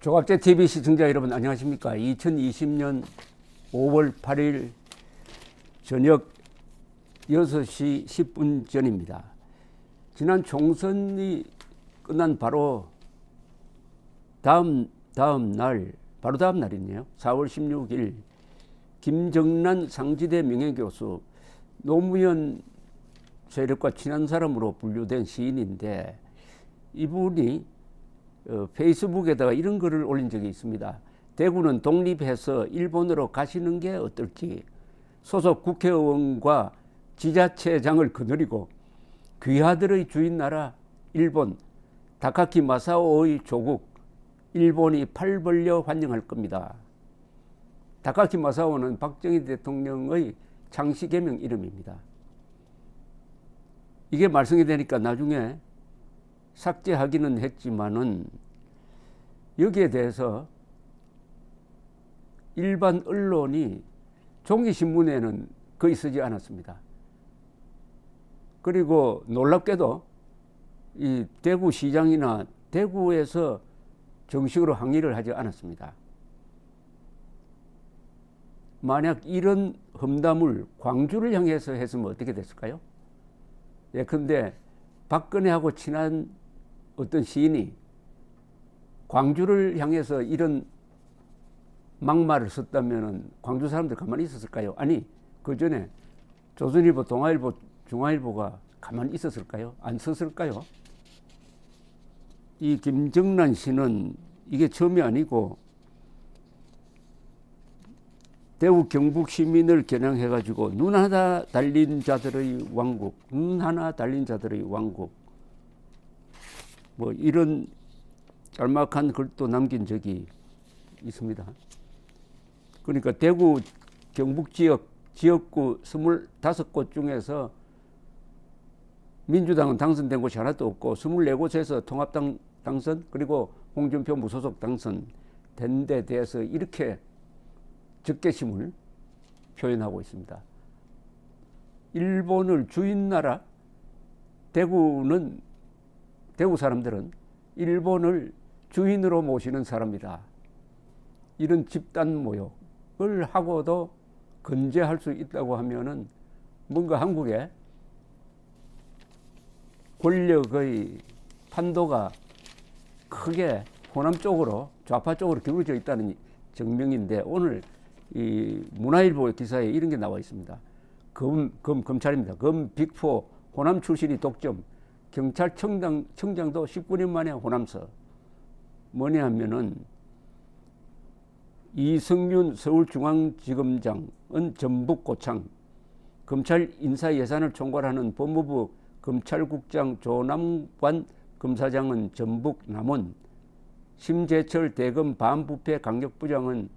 조갑제 TV 시청자 여러분 안녕하십니까? 2020년 5월 8일 저녁 6시 10분 전입니다. 지난 총선이 끝난 바로 다음 날이네요. 4월 16일 김정란 상지대 명예교수, 노무현 세력과 친한 사람으로 분류된 시인인데, 이분이 페이스북에다가 이런 글을 올린 적이 있습니다. 대구는 독립해서 일본으로 가시는 게 어떨지, 소속 국회의원과 지자체장을 거느리고 귀하들의 주인 나라 일본, 다카키 마사오의 조국 일본이 팔 벌려 환영할 겁니다. 다카키 마사오는 박정희 대통령의 창씨 개명 이름입니다. 이게 말썽이 되니까 나중에 삭제하기는 했지만은 여기에 대해서 일반 언론이 종이신문에는 거의 쓰지 않았습니다. 그리고 놀랍게도 이 대구시장이나 대구에서 정식으로 항의를 하지 않았습니다. 만약 이런 험담을 광주를 향해서 했으면 어떻게 됐을까요? 예컨대 박근혜하고 친한 어떤 시인이 광주를 향해서 이런 막말을 썼다면 광주 사람들 가만히 있었을까요? 아니, 그 전에 조선일보, 동아일보, 중앙일보가 가만히 있었을까요? 안 썼을까요? 이 김정란 씨는 이게 처음이 아니고 대구 경북 시민을 겨냥해가지고 눈 하나 달린 자들의 왕국, 눈 하나 달린 자들의 왕국, 뭐 이런 짤막한 글도 남긴 적이 있습니다. 그러니까 대구 경북 지역구 25곳 중에서 민주당은 당선된 곳이 하나도 없고 24곳에서 통합당 당선, 그리고 홍준표 무소속 당선된 데 대해서 이렇게 적개심을 표현하고 있습니다. 일본을 주인나라, 대구 사람들은 일본을 주인으로 모시는 사람이다. 이런 집단 모욕을 하고도 건재할 수 있다고 하면은 뭔가 한국의 권력의 판도가 크게 호남 쪽으로, 좌파 쪽으로 기울어져 있다는 증명인데, 오늘 이 문화일보 기사에 이런 게 나와 있습니다. 검찰입니다. 검 빅4 호남 출신이 독점, 경찰청장도 19년 만에 호남서. 뭐냐 하면은 이성윤 서울중앙지검장은 전북고창, 검찰 인사 예산을 총괄하는 법무부 검찰국장 조남관 검사장은 전북 남원, 심재철 대검 반부패 강력부장은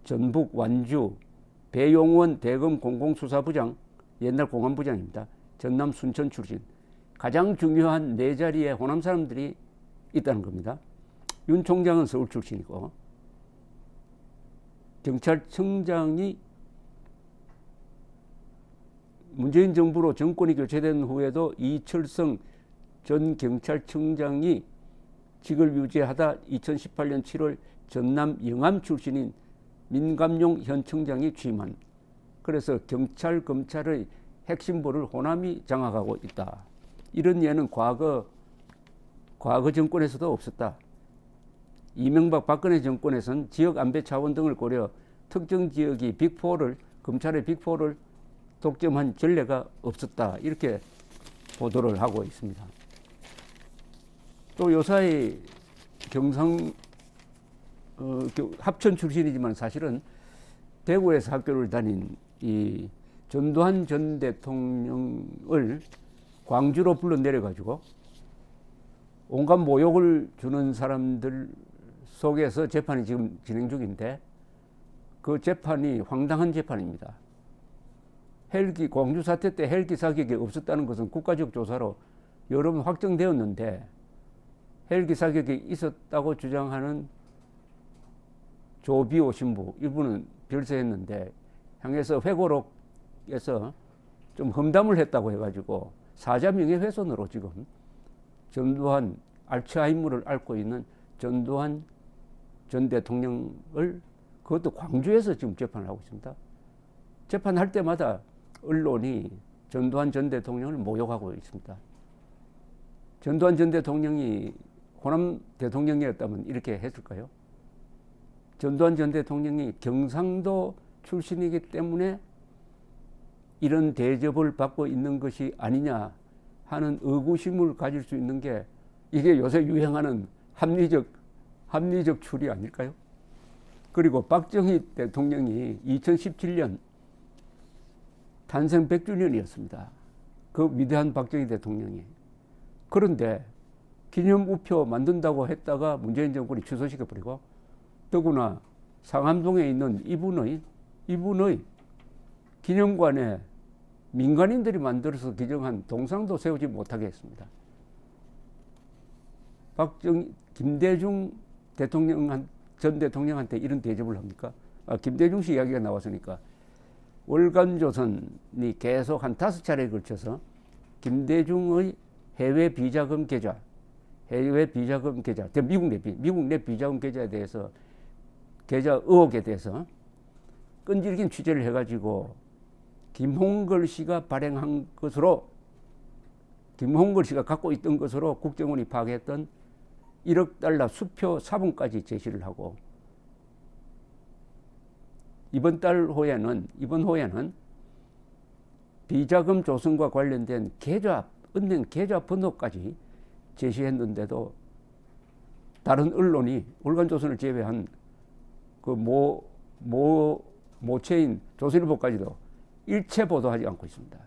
전북 완주, 배용원 대검 공공수사부장, 옛날 공안부장입니다. 전남 순천 출신. 가장 중요한 네 자리에 호남 사람들이 있다는 겁니다. 윤 총장은 서울 출신이고, 경찰청장이 문재인 정부로 정권이 교체된 후에도 이철성 전 경찰청장이 직을 유지하다 2018년 7월 전남 영암 출신인 민감용 현 청장이 취임한, 그래서 경찰, 검찰의 핵심부를 호남이 장악하고 있다. 이런 예는 과거 정권에서도 없었다. 이명박 박근혜 정권에서는 지역 안배 차원 등을 고려 특정 지역이 검찰의 빅4를 독점한 전례가 없었다. 이렇게 보도를 하고 있습니다. 또 요사이 경상 합천 출신이지만 사실은 대구에서 학교를 다닌 이 전두환 전 대통령을 광주로 불러내려가지고 온갖 모욕을 주는 사람들 속에서 재판이 지금 진행 중인데, 그 재판이 황당한 재판입니다. 광주 사태 때 헬기 사격이 없었다는 것은 국가적 조사로 여러 번 확정되었는데, 헬기 사격이 있었다고 주장하는 조비오 신부, 이분은 별세했는데 향해서 회고록에서 좀 험담을 했다고 해가지고 사자 명예훼손으로 지금 전두환, 알츠하이머를 앓고 있는 전두환 전 대통령을 그것도 광주에서 지금 재판을 하고 있습니다. 재판할 때마다 언론이 전두환 전 대통령을 모욕하고 있습니다. 전두환 전 대통령이 호남 대통령이었다면 이렇게 했을까요? 전두환 전 대통령이 경상도 출신이기 때문에 이런 대접을 받고 있는 것이 아니냐 하는 의구심을 가질 수 있는 게 이게 요새 유행하는 합리적 추리 아닐까요? 그리고 박정희 대통령이 2017년 탄생 100주년이었습니다. 그 위대한 박정희 대통령이. 그런데 기념우표 만든다고 했다가 문재인 정권이 취소시켜버리고 더구나 상암동에 있는 이분의 기념관에 민간인들이 만들어서 기증한 동상도 세우지 못하게 했습니다. 김대중 전 대통령한테 이런 대접을 합니까? 김대중 씨 이야기가 나왔으니까 월간조선이 계속 한 5차례에 걸쳐서 김대중의 해외 비자금 계좌, 미국 내 비자금 계좌에 대해서 계좌 의혹에 대해서 끈질긴 취재를 해가지고 김홍걸 씨가 발행한 것으로, 김홍걸 씨가 갖고 있던 것으로 국정원이 파악했던 1억 달러 수표 사본까지 제시를 하고, 이번 호에는 비자금 조성과 관련된 은행 계좌 번호까지 제시했는데도 다른 언론이 월간조선을 제외한 그 모체인 조선일보까지도 일체 보도하지 않고 있습니다.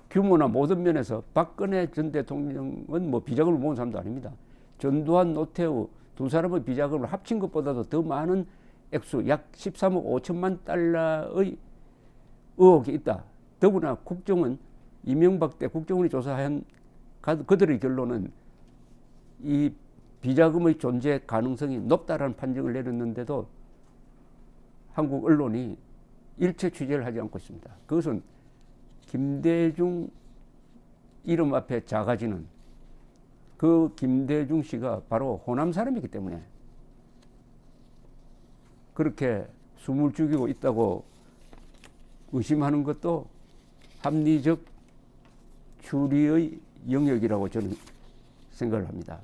규모나 모든 면에서 박근혜 전 대통령은 뭐 비자금을 모은 사람도 아닙니다. 전두환, 노태우 두 사람의 비자금을 합친 것보다도 더 많은 액수, 약 13억 5천만 달러의 의혹이 있다. 더구나 국정원, 이명박 때 국정원이 조사한 그들의 결론은 이 비자금의 존재 가능성이 높다라는 판정을 내렸는데도 한국 언론이 일체 취재를 하지 않고 있습니다. 그것은 김대중 이름 앞에 작아지는 그 김대중 씨가 바로 호남 사람이기 때문에 그렇게 숨을 죽이고 있다고 의심하는 것도 합리적 추리의 영역이라고 저는 생각을 합니다.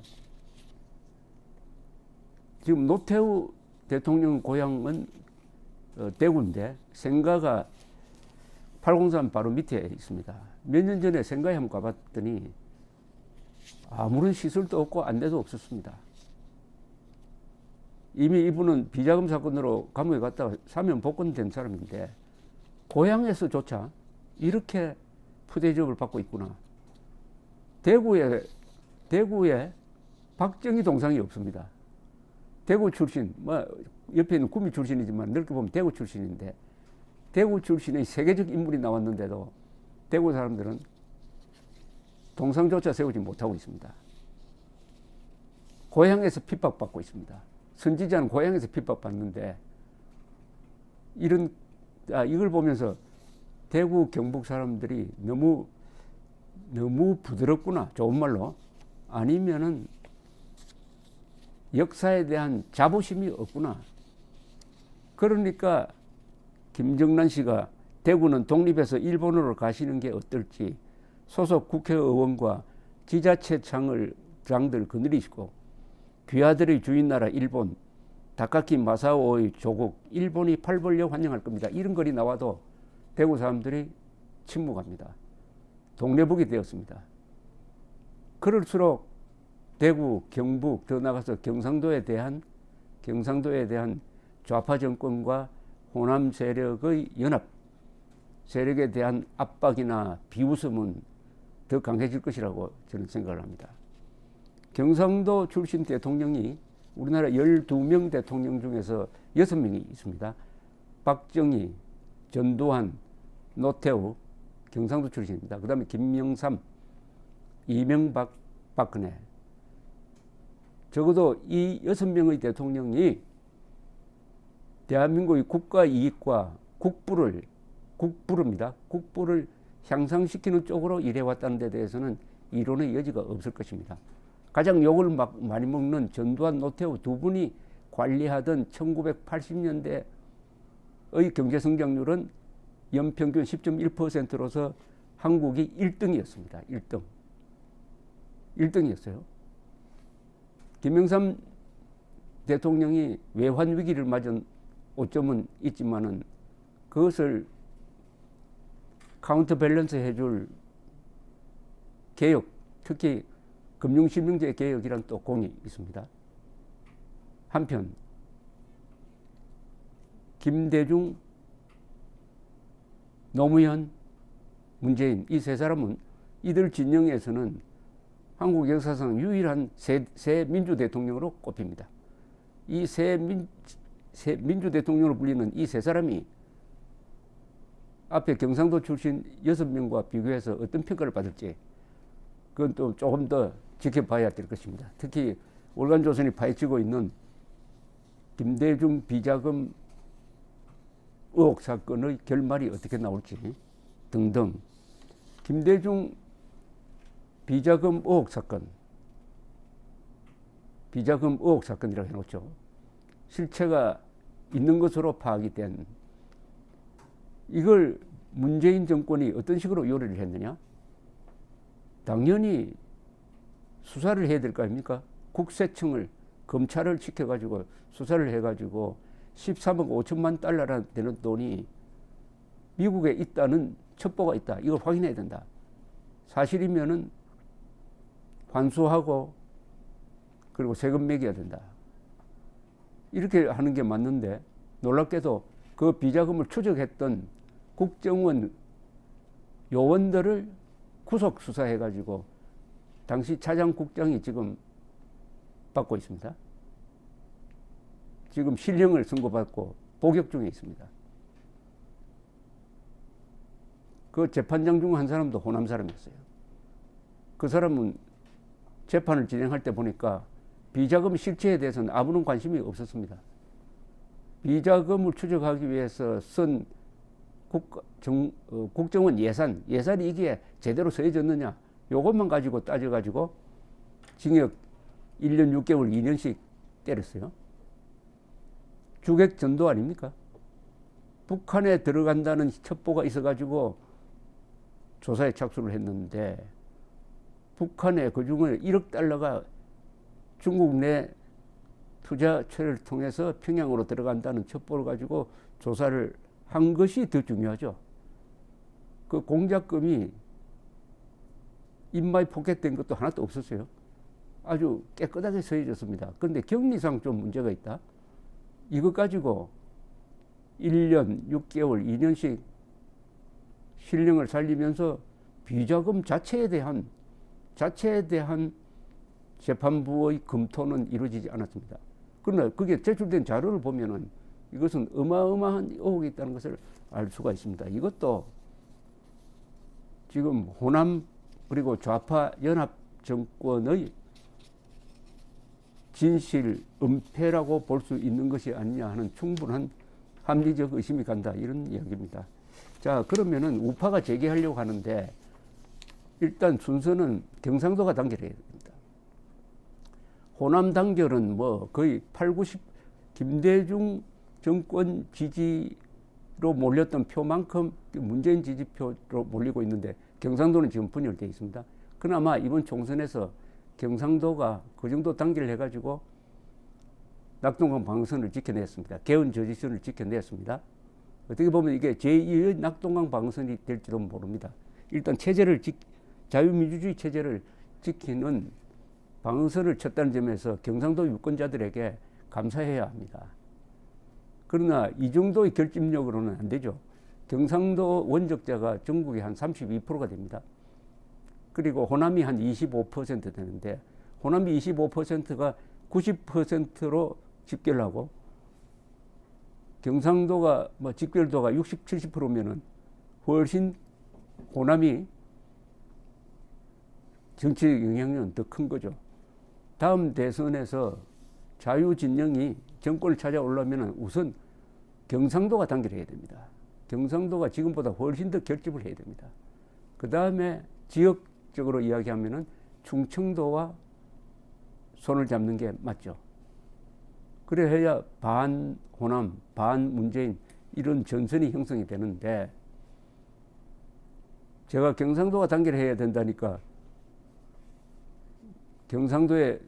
지금 노태우 대통령 고향은 대구인데 생가가 803 바로 밑에 있습니다. 몇 년 전에 생가에 한번 가봤더니 아무런 시설도 없고 안내도 없었습니다. 이미 이분은 비자금 사건으로 감옥에 갔다가 사면 복권된 사람인데 고향에서조차 이렇게 푸대접을 받고 있구나. 대구에 박정희 동상이 없습니다. 대구 출신, 옆에 있는 구미 출신이지만 넓게 보면 대구 출신인데 대구 출신의 세계적 인물이 나왔는데도 대구 사람들은 동상조차 세우지 못하고 있습니다. 고향에서 핍박받고 있습니다. 선지자는 고향에서 핍박받는데 이걸 보면서 대구 경북 사람들이 너무 부드럽구나, 좋은 말로. 아니면은 역사에 대한 자부심이 없구나. 그러니까 김정란 씨가 대구는 독립해서 일본으로 가시는 게 어떨지 소속 국회의원과 지자체장들 거느리시고 귀하들의 주인 나라 일본, 다카키 마사오의 조국 일본이 팔 벌려 환영할 겁니다. 이런 글이 나와도 대구 사람들이 침묵합니다. 동네북이 되었습니다. 그럴수록 대구, 경북, 더 나가서 경상도에 대한 좌파 정권과 호남 세력의 연합, 세력에 대한 압박이나 비웃음은 더 강해질 것이라고 저는 생각을 합니다. 경상도 출신 대통령이 우리나라 12명 대통령 중에서 6명이 있습니다. 박정희, 전두환, 노태우, 경상도 출신입니다. 그 다음에 김영삼, 이명박, 박근혜. 적어도 이 6명의 대통령이 대한민국의 국가 이익과 국부를 향상시키는 쪽으로 일해왔다는 데 대해서는 이론의 여지가 없을 것입니다. 가장 욕을 많이 먹는 전두환, 노태우 두 분이 관리하던 1980년대의 경제 성장률은 연평균 10.1%로서 한국이 1등이었습니다. 1등이었어요. 김영삼 대통령이 외환 위기를 맞은 오점은 있지만은 그것을 카운터 밸런스 해줄 개혁, 특히 금융실명제 개혁이란 또 공이 있습니다. 한편 김대중, 노무현, 문재인 이 세 사람은 이들 진영에서는 한국 역사상 유일한 새 민주 대통령으로 꼽힙니다. 이 새 민주 대통령으로 불리는 이 세 사람이 앞에 경상도 출신 6명과 비교해서 어떤 평가를 받을지 그건 또 조금 더 지켜봐야 될 것입니다. 특히 월간조선이 파헤치고 있는 김대중 비자금 의혹 사건의 결말이 어떻게 나올지 등등. 김대중 비자금 의혹 사건이라고 해놓죠. 실체가 있는 것으로 파악이 된 이걸 문재인 정권이 어떤 식으로 요리를 했느냐? 당연히 수사를 해야 될 거 아닙니까? 국세청을 검찰을 시켜가지고 수사를 해가지고 13억 5천만 달러나 되는 돈이 미국에 있다는 첩보가 있다. 이걸 확인해야 된다. 사실이면은 환수하고 그리고 세금 매겨야 된다. 이렇게 하는 게 맞는데 놀랍게도 그 비자금을 추적했던 국정원 요원들을 구속 수사해가지고 당시 차장국장이 지금 받고 있습니다. 지금 실형을 선고받고 복역 중에 있습니다. 그 재판장 중 한 사람도 호남 사람이었어요. 그 사람은 재판을 진행할 때 보니까 비자금 실체에 대해서는 아무런 관심이 없었습니다. 비자금을 추적하기 위해서 쓴 국정원 예산이 이게 제대로 써졌느냐 요것만 가지고 따져가지고 징역 1년 6개월 2년씩 때렸어요. 주객 전도 아닙니까? 북한에 들어간다는 첩보가 있어가지고 조사에 착수를 했는데 북한에 그중에 1억 달러가 중국 내 투자처를 통해서 평양으로 들어간다는 첩보를 가지고 조사를 한 것이 더 중요하죠. 그 공작금이 인마에 포켓된 것도 하나도 없었어요. 아주 깨끗하게 서해졌습니다. 그런데 격리상 좀 문제가 있다. 이것 가지고 1년 6개월 2년씩 실령을 살리면서 비자금 자체에 대한 재판부의 검토는 이루어지지 않았습니다. 그러나 그게 제출된 자료를 보면은 이것은 어마어마한 의혹이 있다는 것을 알 수가 있습니다. 이것도 지금 호남 그리고 좌파 연합 정권의 진실 은폐라고 볼 수 있는 것이 아니냐 하는 충분한 합리적 의심이 간다 이런 이야기입니다. 자, 그러면은 우파가 제기하려고 하는데 일단 순서는 경상도가 단결해야 됩니다. 호남 단결은 뭐 거의 80, 김대중 정권 지지로 몰렸던 표만큼 문재인 지지표로 몰리고 있는데 경상도는 지금 분열되어 있습니다. 그나마 이번 총선에서 경상도가 그 정도 단결을 해가지고 낙동강 방어선을 지켜냈습니다. 개헌 저지선을 지켜냈습니다. 어떻게 보면 이게 제2의 낙동강 방어선이 될지도 모릅니다. 일단 자유민주주의 체제를 지키는 방어선을 쳤다는 점에서 경상도 유권자들에게 감사해야 합니다. 그러나 이 정도의 결집력으로는 안 되죠. 경상도 원적자가 전국에 한 32%가 됩니다. 그리고 호남이 한 25% 되는데 호남이 25%가 90%로 집결하고 경상도가 뭐 집결도가 60, 70%면은 훨씬 호남이 정치적 영향력은 더 큰 거죠. 다음 대선에서 자유진영이 정권을 찾아오려면 우선 경상도가 단결해야 됩니다. 경상도가 지금보다 훨씬 더 결집을 해야 됩니다. 그 다음에 지역적으로 이야기하면은 충청도와 손을 잡는 게 맞죠. 그래 해야 반 호남, 반 문재인 이런 전선이 형성이 되는데, 제가 경상도가 단결해야 된다니까 경상도에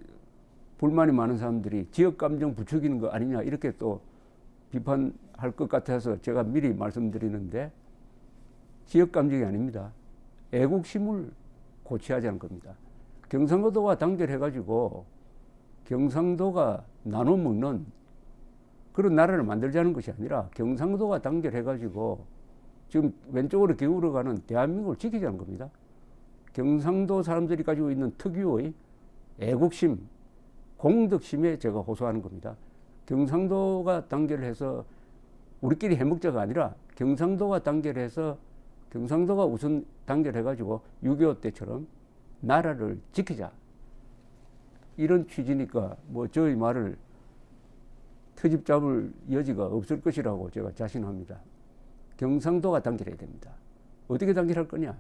불만이 많은 사람들이 지역 감정 부추기는 거 아니냐 이렇게 또 비판할 것 같아서 제가 미리 말씀드리는데, 지역 감정이 아닙니다. 애국심을 고취하자는 겁니다. 경상도가 단결해가지고 경상도가 나눠 먹는 그런 나라를 만들자는 것이 아니라, 경상도가 단결해가지고 지금 왼쪽으로 기울어가는 대한민국을 지키자는 겁니다. 경상도 사람들이 가지고 있는 특유의 애국심, 공덕심에 제가 호소하는 겁니다. 경상도가 단결해서 우리끼리 해먹자가 아니라, 경상도가 단결해서 경상도가 우선 단결해가지고 6.25 때처럼 나라를 지키자, 이런 취지니까 뭐 저희 말을 트집 잡을 여지가 없을 것이라고 제가 자신합니다. 경상도가 단결해야 됩니다. 어떻게 단결할 거냐?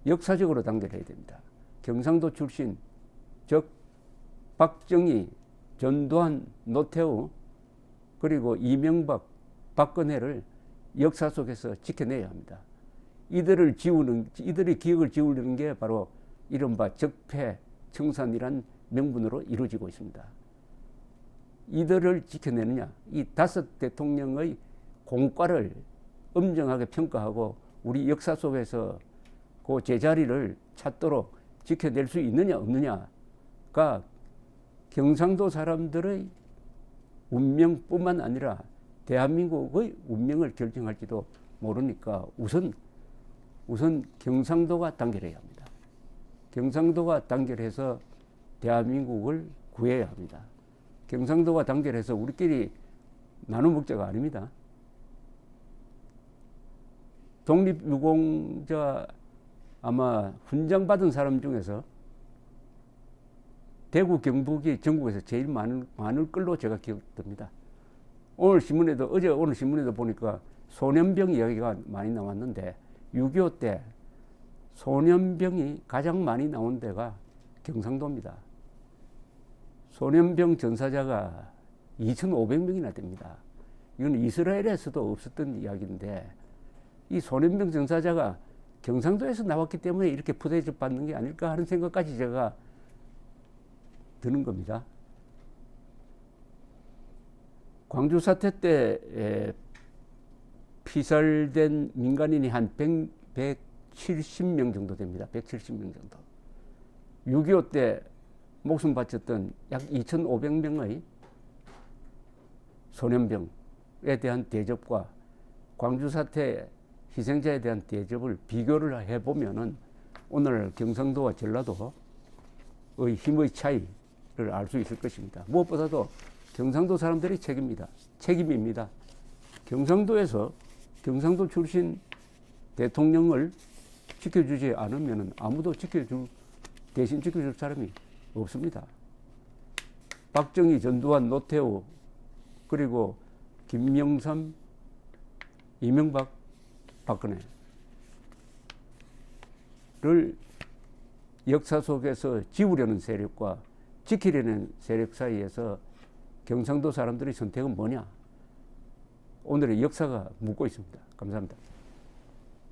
역사적으로 단결해야 됩니다. 경상도 출신, 즉 박정희, 전두환, 노태우, 그리고 이명박, 박근혜를 역사 속에서 지켜내야 합니다. 이들의 기억을 지우려는 게 바로 이른바 적폐 청산이란 명분으로 이루어지고 있습니다. 이들을 지켜내느냐, 이 5 대통령의 공과를 엄정하게 평가하고 우리 역사 속에서 그 제자리를 찾도록 지켜낼 수 있느냐 없느냐가 경상도 사람들의 운명뿐만 아니라 대한민국의 운명을 결정할지도 모르니까 우선 경상도가 단결해야 합니다. 경상도가 단결해서 대한민국을 구해야 합니다. 경상도가 단결해서 우리끼리 나눠 먹자가 아닙니다. 독립유공자 아마 훈장 받은 사람 중에서 대구, 경북이 전국에서 제일 많을 걸로 제가 기억됩니다. 오늘 신문에도 보니까 소년병 이야기가 많이 나왔는데, 6.25 때 소년병이 가장 많이 나온 데가 경상도입니다. 소년병 전사자가 2,500명이나 됩니다. 이건 이스라엘에서도 없었던 이야기인데, 이 소년병 전사자가 경상도에서 나왔기 때문에 이렇게 푸대접 받는 게 아닐까 하는 생각까지 제가 드는 겁니다. 광주 사태 때 피살된 민간인이 한 170명 정도 됩니다. 170명 정도. 6.25 때 목숨 바쳤던 약 2,500명의 소년병에 대한 대접과 광주 사태 희생자에 대한 대접을 비교를 해보면은 오늘 경상도와 전라도의 힘의 차이를 알 수 있을 것입니다. 무엇보다도 경상도 사람들이 책임입니다. 경상도에서 경상도 출신 대통령을 지켜주지 않으면 아무도 대신 지켜줄 사람이 없습니다. 박정희, 전두환, 노태우, 그리고 김영삼, 이명박, 박근혜를 역사 속에서 지우려는 세력과 지키려는 세력 사이에서 경상도 사람들의 선택은 뭐냐? 오늘의 역사가 묻고 있습니다. 감사합니다.